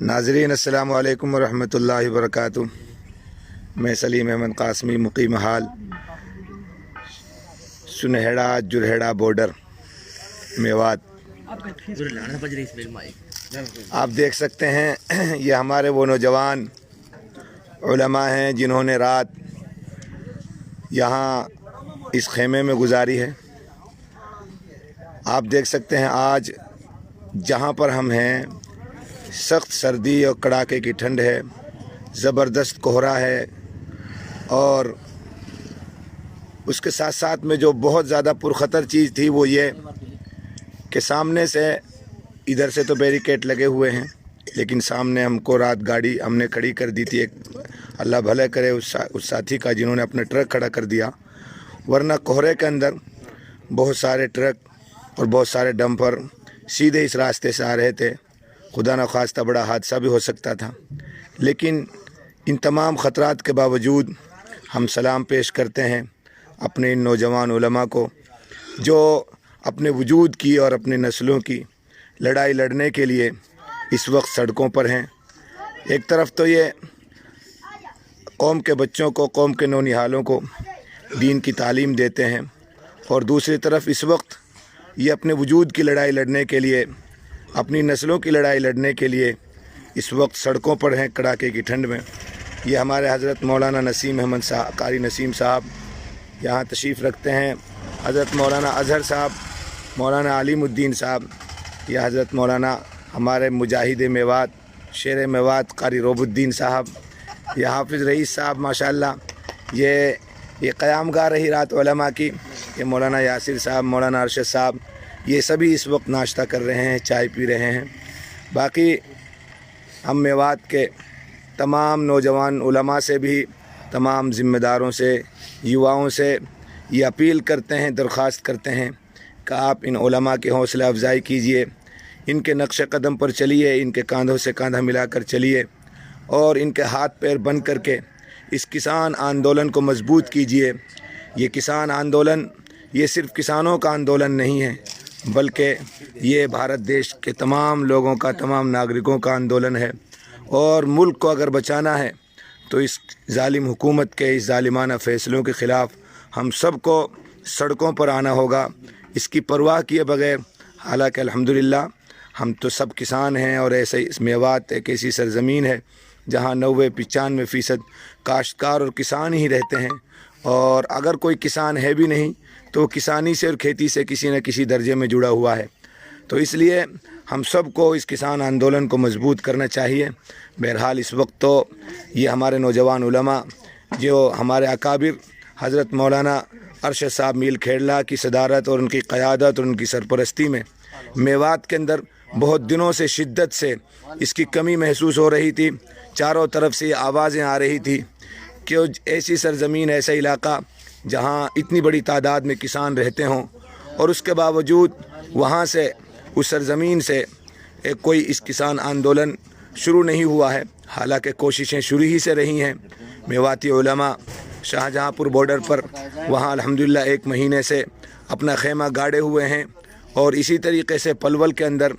नाज़रीन अस्सलाम वालेकुम वरहमतुल्लाहि वबरकातुहू। मैं सलीम अहमद कासमी मुकीम हाल सुनहरा जुरहड़ा बॉर्डर मेवात। आप देख सकते हैं ये हमारे वो नौजवान उलमा हैं जिन्होंने रात यहाँ इस खेमे में गुजारी है। आप देख सकते हैं आज जहाँ पर हम हैं सख्त सर्दी और कड़ाके की ठंड है, ज़बरदस्त कोहरा है और उसके साथ साथ में जो बहुत ज़्यादा पुरख़तर चीज़ थी वो ये कि सामने से इधर से तो बैरिकेड लगे हुए हैं, लेकिन सामने हमको रात गाड़ी हमने खड़ी कर दी थी। एक अल्लाह भले करे उस साथी का जिन्होंने अपना ट्रक खड़ा कर दिया, वरना कोहरे के अंदर बहुत सारे ट्रक और बहुत सारे डंपर सीधे इस रास्ते से आ रहे थे। खुदा न खास्ता बड़ा हादसा भी हो सकता था, लेकिन इन तमाम ख़तरात के बावजूद हम सलाम पेश करते हैं अपने इन नौजवान उलमा को जो अपने वजूद की और अपने नस्लों की लड़ाई लड़ने के लिए इस वक्त सड़कों पर हैं। एक तरफ तो ये कौम के बच्चों को, कौम के नौनिहालों को दीन की तालीम देते हैं और दूसरी तरफ इस वक्त ये अपने वजूद की लड़ाई लड़ने के लिए, अपनी नस्लों की लड़ाई लड़ने के लिए इस वक्त सड़कों पर हैं कड़ाके की ठंड में। ये हमारे हज़रत मौलाना नसीम अहमद साहब, कारी नसीम साहब यहाँ तशरीफ़ रखते हैं, हज़रत मौलाना अज़हर साहब, मौलाना अलीमुद्दीन साहब, या हज़रत मौलाना हमारे मुजाहिद मेवात, शेर मेवात कारी रोबुद्दीन साहब, या हाफिज़ रईस साहब माशाअल्लाह। ये क़याम गा रही रात उलमा की, ये मौलाना यासिर साहब, मौलाना अरशद साहब, ये सभी इस वक्त नाश्ता कर रहे हैं, चाय पी रहे हैं। बाकी हम मेवात के तमाम नौजवान उलमा से भी, तमाम ज़िम्मेदारों से, युवाओं से ये अपील करते हैं, दरख्वास्त करते हैं कि आप इन उलमा की हौसला अफजाई कीजिए, इनके नक्श कदम पर चलिए, इनके कंधों से कंधा मिलाकर चलिए और इनके हाथ पैर बन करके इस किसान आंदोलन को मजबूत कीजिए। ये किसान आंदोलन ये सिर्फ़ किसानों का आंदोलन नहीं है, बल्कि ये भारत देश के तमाम लोगों का, तमाम नागरिकों का आंदोलन है। और मुल्क को अगर बचाना है तो इस जालिम हुकूमत के इस जालिमाना फ़ैसलों के ख़िलाफ़ हम सब को सड़कों पर आना होगा, इसकी परवाह किए बगैर। हालांकि अल्हम्दुलिल्लाह हम तो सब किसान हैं और ऐसे इस मेवात एक ऐसी सरज़मीन है जहाँ 90-95% काश्तकार और किसान ही रहते हैं, और अगर कोई किसान है भी नहीं तो किसानी से और खेती से किसी न किसी दर्जे में जुड़ा हुआ है। तो इसलिए हम सब को इस किसान आंदोलन को मजबूत करना चाहिए। बहरहाल इस वक्त तो ये हमारे नौजवान उलमा जो हमारे अकाबिर हज़रत मौलाना अरशद साहब मील खेड़ला की सदारत और उनकी क़यादत और उनकी सरपरस्ती में मेवात के अंदर बहुत दिनों से शिद्दत से इसकी कमी महसूस हो रही थी। चारों तरफ से आवाज़ें आ रही थी कि ऐसी सरज़मीन, ऐसा इलाका जहाँ इतनी बड़ी तादाद में किसान रहते हों और उसके बावजूद वहाँ से, उस सरज़मीन से कोई इस किसान आंदोलन शुरू नहीं हुआ है। हालांकि कोशिशें शुरू ही से रही हैं। मेवाती उलमा शाहजहाँपुर बॉर्डर पर वहाँ अल्हम्दुलिल्लाह 1 महीने से अपना खेमा गाड़े हुए हैं और इसी तरीके से पलवल के अंदर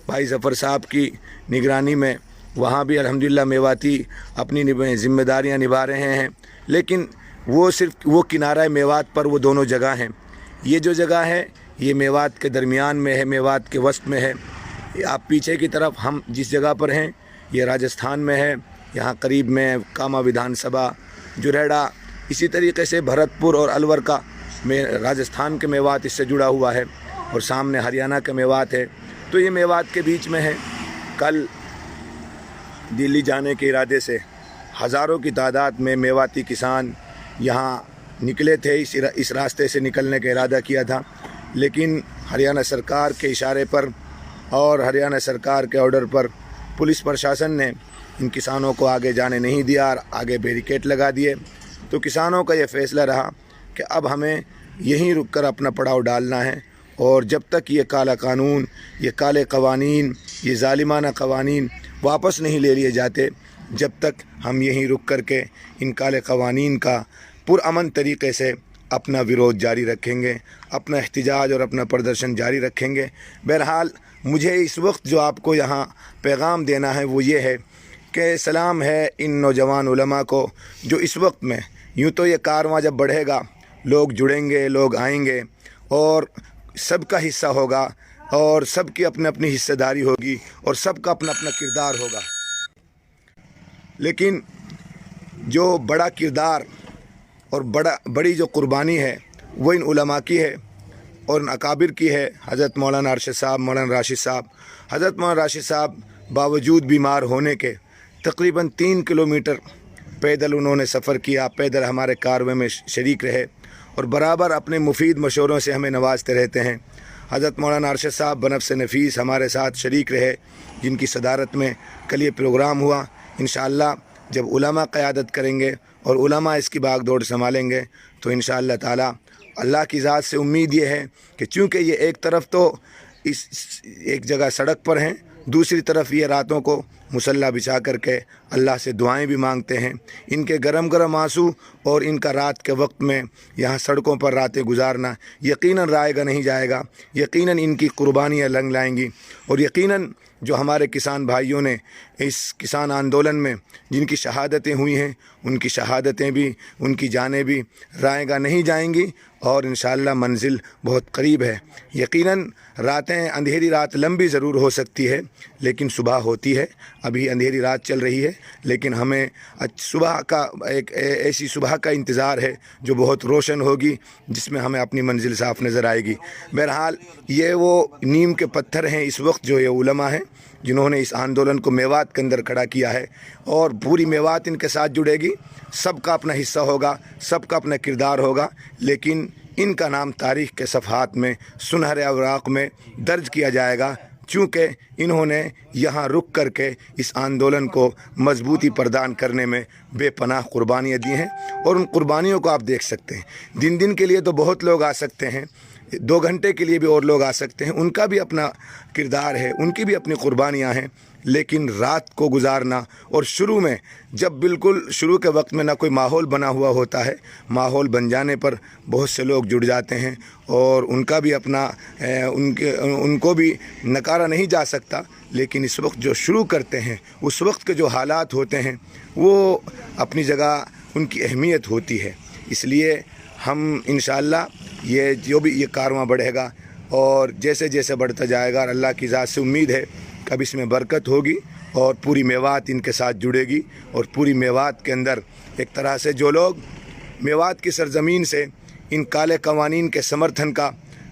भाई ज़फ़र साहब की निगरानी में वहाँ भी अल्हम्दुलिल्लाह मेवाती अपनी ज़िम्मेदारियाँ निभा रहे हैं। लेकिन वो सिर्फ वो किनारा मेवात पर वो दोनों जगह हैं। ये जो जगह है ये मेवात के दरमियान में है, मेवात के वस्त में है। आप पीछे की तरफ हम जिस जगह पर हैं ये राजस्थान में है, यहाँ करीब में कामा विधानसभा, जुरहड़ा, इसी तरीके से भरतपुर और अलवर का में राजस्थान के मेवात इससे जुड़ा हुआ है और सामने हरियाणा का मेवात है। तो ये मेवात के बीच में है। कल दिल्ली जाने के इरादे से हज़ारों की तादाद में मेवाती किसान यहाँ निकले थे। इस रास्ते से निकलने का इरादा किया था, लेकिन हरियाणा सरकार के इशारे पर और हरियाणा सरकार के ऑर्डर पर पुलिस प्रशासन ने इन किसानों को आगे जाने नहीं दिया और आगे बैरिकेड लगा दिए। तो किसानों का ये फ़ैसला रहा कि अब हमें यहीं रुक कर अपना पड़ाव डालना है और जब तक ये काला कानून, ये काले क़वानीन, ये ज़ालिमाना क़वानीन वापस नहीं ले लिए जाते, जब तक हम यहीं रुक कर के इन काले क़वानीन का पुरअमन तरीक़े से अपना विरोध जारी रखेंगे, अपना एहतिजाज और अपना प्रदर्शन जारी रखेंगे। बहरहाल मुझे इस वक्त जो आपको यहाँ पैगाम देना है वो ये है कि सलाम है इन नौजवान उलमा को जो इस वक्त में, यूँ तो ये कारवां जब बढ़ेगा लोग जुड़ेंगे, लोग आएंगे और सबका हिस्सा होगा और सबकी अपनी अपनी हिस्सेदारी होगी और सबका अपना अपना किरदार होगा, लेकिन जो बड़ा किरदार और बड़ी जो कुर्बानी है वो इन उलमा की है और इन अकाबिर की है। हज़रत मौलाना अरशद साहब, मौलाना राशिद साहब, हज़रत मौलाना राशिद साहब बावजूद बीमार होने के तकरीबन 3 किलोमीटर पैदल उन्होंने सफ़र किया, पैदल हमारे कारवे में शरीक रहे और बराबर अपने मुफीद मशवरों से हमें नवाजते रहते हैं। हज़रत मौलाना अरशद साहब बनफ्स नफीस हमारे साथ शरीक रहे, जिनकी सदारत में कल ये प्रोग्राम हुआ। इंशाअल्लाह जब उलमा क़यादत करेंगे और उलमा इसकी बागडोर संभालेंगे तो इंशाअल्लाह ताला अल्लाह की ज़ात से उम्मीद ये है कि चूँकि ये एक तरफ तो इस एक जगह सड़क पर हैं, दूसरी तरफ ये रातों को मुसल्ला बिछा करके अल्लाह से दुआएं भी मांगते हैं। इनके गरम गरम आंसू और इनका रात के वक्त में यहाँ सड़कों पर रातें गुजारना यकीनन रायगा नहीं जाएगा, यकीनन इनकी कुर्बानियाँ लंघ लाएंगी और यकीनन जो हमारे किसान भाइयों ने इस किसान आंदोलन में जिनकी शहादतें हुई हैं उनकी शहादतें भी, उनकी जानें भी रायगा नहीं जाएंगी और इंशाअल्लाह मंजिल बहुत करीब है। यकीनन रातें, अंधेरी रात लंबी ज़रूर हो सकती है लेकिन सुबह होती है। अभी अंधेरी रात चल रही है लेकिन हमें सुबह का एक ऐसी सुबह का इंतज़ार है जो बहुत रोशन होगी, जिसमें हमें अपनी मंजिल साफ़ नज़र आएगी। बहरहाल ये वो नीम के पत्थर हैं इस वक्त जो ये उलमा हैं जिन्होंने इस आंदोलन को मेवात के अंदर खड़ा किया है और पूरी मेवात इनके साथ जुड़ेगी। सबका अपना हिस्सा होगा, सबका अपना किरदार होगा, लेकिन इनका नाम तारीख़ के सफ़हात में सुनहरे अवराक़ में दर्ज किया जाएगा, चूँकि इन्होंने यहाँ रुक करके इस आंदोलन को मजबूती प्रदान करने में बेपनाह कुर्बानियाँ दी हैं और उन कुर्बानियों को आप देख सकते हैं। दिन दिन के लिए तो बहुत लोग आ सकते हैं, 2 घंटे के लिए भी और लोग आ सकते हैं, उनका भी अपना किरदार है, उनकी भी अपनी कुर्बानियाँ हैं, लेकिन रात को गुजारना और शुरू में जब बिल्कुल शुरू के वक्त में ना कोई माहौल बना हुआ होता है, माहौल बन जाने पर बहुत से लोग जुड़ जाते हैं और उनका भी अपना उनको भी नकारा नहीं जा सकता, लेकिन इस वक्त जो शुरू करते हैं उस वक्त के जो हालात होते हैं वो अपनी जगह उनकी अहमियत होती है। इसलिए हम इंशाअल्लाह ये जो भी ये कारवां बढ़ेगा और जैसे जैसे बढ़ता जाएगा और अल्लाह की ज़ात से उम्मीद है कब इसमें बरकत होगी और पूरी मेवात इनके साथ जुड़ेगी और पूरी मेवात के अंदर एक तरह से जो लोग मेवात की सरज़मीन से इन काले कवानीन के समर्थन का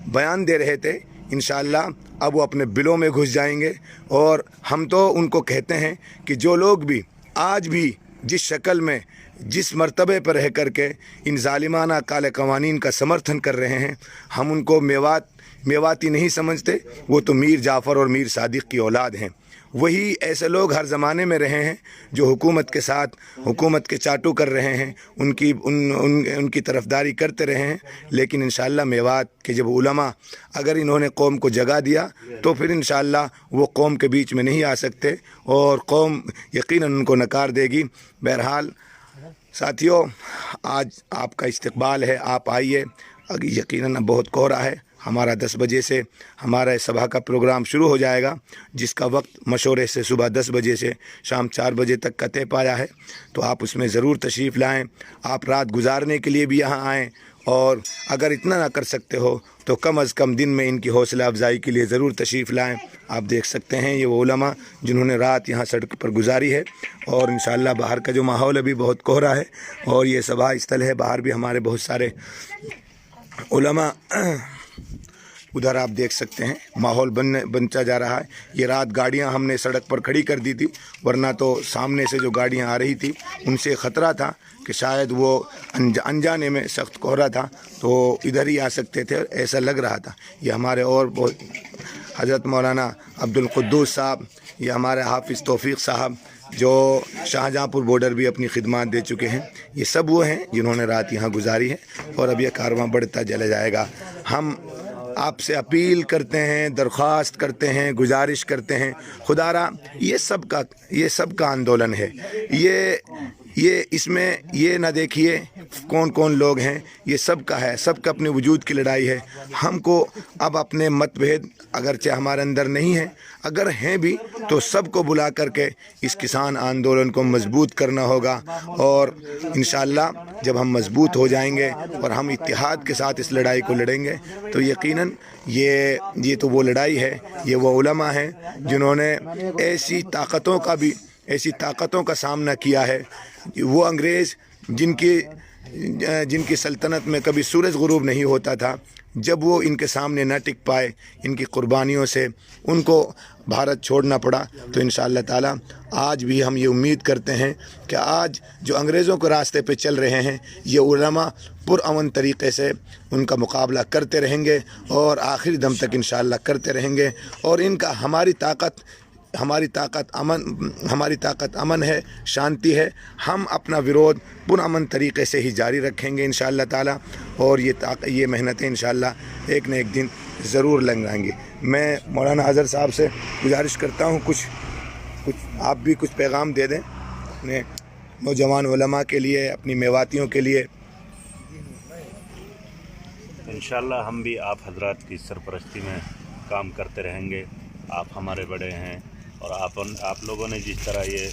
बयान दे रहे थे, इंशाअल्लाह अब वो अपने बिलों में घुस जाएंगे। और हम तो उनको कहते हैं कि जो लोग भी आज भी जिस शक्ल में, जिस मर्तबे पर रह करके इन ज़ालिमाना काले कवानीन का समर्थन कर रहे हैं, हम उनको मेवाती नहीं समझते, वो तो मीर जाफ़र और मीर सादिक की औलाद हैं। वही ऐसे लोग हर ज़माने में रहे हैं जो हुकूमत के साथ हुकूमत के चाटू कर रहे हैं, उनकी तरफदारी करते रहे हैं। लेकिन इंशाअल्लाह मेवात के जब उलमा अगर इन्होंने कौम को जगा दिया तो फिर इंशाअल्लाह वो कौम के बीच में नहीं आ सकते और कौम यकीनन उनको नकार देगी। बहरहाल साथियों, आज आपका इस्तकबाल है, आप आइए। यकीनन बहुत कोहरा है, हमारा 10 बजे से हमारा सभा का प्रोग्राम शुरू हो जाएगा, जिसका वक्त मशवरे से सुबह 10 बजे से शाम 4 बजे तक का तय पाया है। तो आप उसमें ज़रूर तशरीफ़ लाएं। आप रात गुजारने के लिए भी यहाँ आएँ और अगर इतना ना कर सकते हो तो कम अज़ कम दिन में इनकी हौसला अफजाई के लिए ज़रूर तशरीफ़ लाएँ। आप देख सकते हैं ये वो उलमा जिन्होंने रात यहाँ सड़क पर गुजारी है और इंशाअल्लाह बाहर का जो माहौल अभी बहुत कोहरा है और ये सभा स्थल है, बाहर भी हमारे बहुत सारे उलमा उधर आप देख सकते हैं माहौल बनता जा रहा है। ये रात गाड़ियां हमने सड़क पर खड़ी कर दी थी, वरना तो सामने से जो गाड़ियां आ रही थी उनसे ख़तरा था कि शायद वो अनजाने में सख्त कोहरा था तो इधर ही आ सकते थे, ऐसा लग रहा था। ये हमारे और बहुत हज़रत मौलाना अब्दुल कुद्दूस साहब, ये हमारे हाफिज़ तौफ़ीक़ साहब जो शाहजहाँपुर बॉर्डर भी अपनी खिदमत दे चुके हैं, ये सब वो हैं जिन्होंने रात यहाँ गुजारी है और अब यह कारवां बढ़ता चला जाएगा। हम आपसे अपील करते हैं, दरख्वास्त करते हैं, गुजारिश करते हैं, खुदारा ये सब का आंदोलन है। یہ اس میں یہ نہ دیکھیے کون کون لوگ ہیں، یہ سب کا ہے، سب کا اپنے وجود کی لڑائی ہے۔ ہم کو اب اپنے مت بھید اگرچہ ہمارے اندر نہیں ہے، اگر ہیں بھی تو سب کو بلا کر کے اس کسان آندولن کو مضبوط کرنا ہوگا، اور انشاءاللہ جب ہم مضبوط ہو جائیں گے اور ہم اتحاد کے ساتھ اس لڑائی کو لڑیں گے تو یقیناً یہ تو وہ لڑائی ہے، یہ وہ علماء ہیں جنہوں نے ایسی طاقتوں کا سامنا کیا ہے۔ وہ انگریز جن کی سلطنت میں کبھی سورج غروب نہیں ہوتا تھا، جب وہ ان کے سامنے نہ ٹک پائے، ان کی قربانیوں سے ان کو بھارت چھوڑنا پڑا، تو انشاءاللہ تعالی آج بھی ہم یہ امید کرتے ہیں کہ آج جو انگریزوں کے راستے پہ چل رہے ہیں، یہ علماء پرامن طریقے سے ان کا مقابلہ کرتے رہیں گے اور آخری دم تک انشاءاللہ کرتے رہیں گے، اور ان کا ہماری طاقت امن ہے، شانتی ہے۔ ہم اپنا ورود پرامن طریقے سے ہی جاری رکھیں گے انشاءاللہ تعالی، اور یہ محنتیں انشاءاللہ ایک نہ ایک دن ضرور لگ جائیں گی۔ میں مولانا اظہر صاحب سے گزارش کرتا ہوں کچھ آپ بھی کچھ پیغام دے دیں اپنے نوجوان علماء کے لیے، اپنی میواتیوں کے لیے۔ انشاءاللہ ہم بھی آپ حضرات کی سرپرستی میں کام کرتے رہیں گے۔ آپ ہمارے بڑے ہیں اور آپ لوگوں نے جس طرح یہ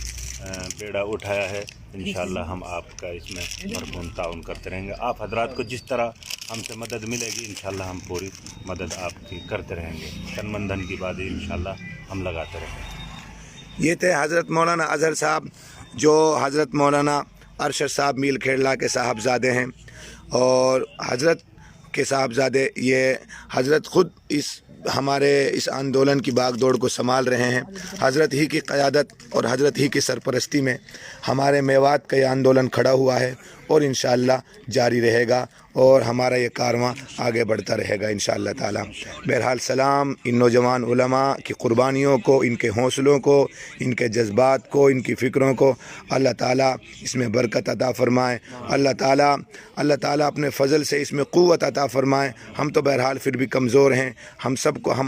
بیڑا اٹھایا ہے، انشاءاللہ ہم آپ کا اس میں بھرپور تعاون کرتے رہیں گے۔ آپ حضرات کو جس طرح ہم سے مدد ملے گی، انشاءاللہ ہم پوری مدد آپ کی کرتے رہیں گے۔ تن من دھن کی بات انشاءاللہ ہم لگاتے رہیں گے۔ یہ تھے حضرت مولانا اظہر صاحب، جو حضرت مولانا ارشد صاحب میل کھیڑلا کے صاحبزادے ہیں، اور حضرت کے صاحبزادے یہ حضرت خود ہمارے اس آندولن کی باغ دوڑ کو سنبھال رہے ہیں۔ حضرت ہی کی قیادت اور حضرت ہی کی سرپرستی میں ہمارے میوات کا یہ آندولن کھڑا ہوا ہے، اور انشاءاللہ جاری رہے گا، اور ہمارا یہ کارواں آگے بڑھتا رہے گا انشاءاللہ تعالی۔ بہرحال سلام ان نوجوان علماء کی قربانیوں کو، ان کے حوصلوں کو، ان کے جذبات کو، ان کی فکروں کو اللہ تعالیٰ اس میں برکت عطا فرمائے۔ اللہ تعالیٰ اپنے فضل سے اس میں قوت عطا فرمائے۔ ہم تو بہرحال پھر بھی کمزور ہیں، ہم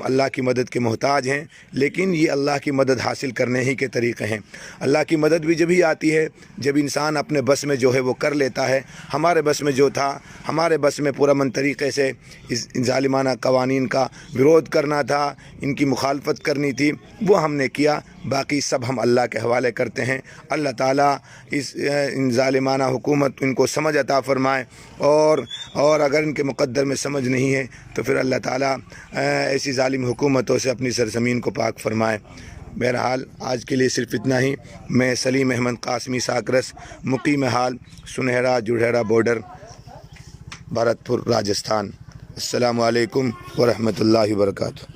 اللہ کی مدد کے محتاج ہیں، لیکن یہ اللہ کی مدد حاصل کرنے ہی کے طریقے ہیں۔ اللہ کی مدد بھی جب ہی آتی ہے جب انسان اپنے بس میں جو ہے وہ کر لیتا ہے۔ ہمارے بس میں جو تھا، ہمارے بس میں پرامن طریقے سے اس ظالمانہ قوانین کا ورود کرنا تھا، ان کی مخالفت کرنی تھی، وہ ہم نے کیا۔ باقی سب ہم اللہ کے حوالے کرتے ہیں۔ اللہ تعالیٰ ان ظالمانہ حکومت ان کو سمجھ عطا فرمائے، اور اگر ان کے مقدر میں سمجھ نہیں ہے تو پھر اللہ تعالیٰ ایسی ظالم حکومتوں سے اپنی سرزمین کو پاک فرمائے۔ بہرحال آج کے لیے صرف اتنا ہی۔ میں سلیم احمد قاسمی ساکرس، مقیم حال سنہرا جڑہرا بارڈر، بھرت پور، راجستھان۔ السلام علیکم ورحمۃ اللہ وبرکاتہ۔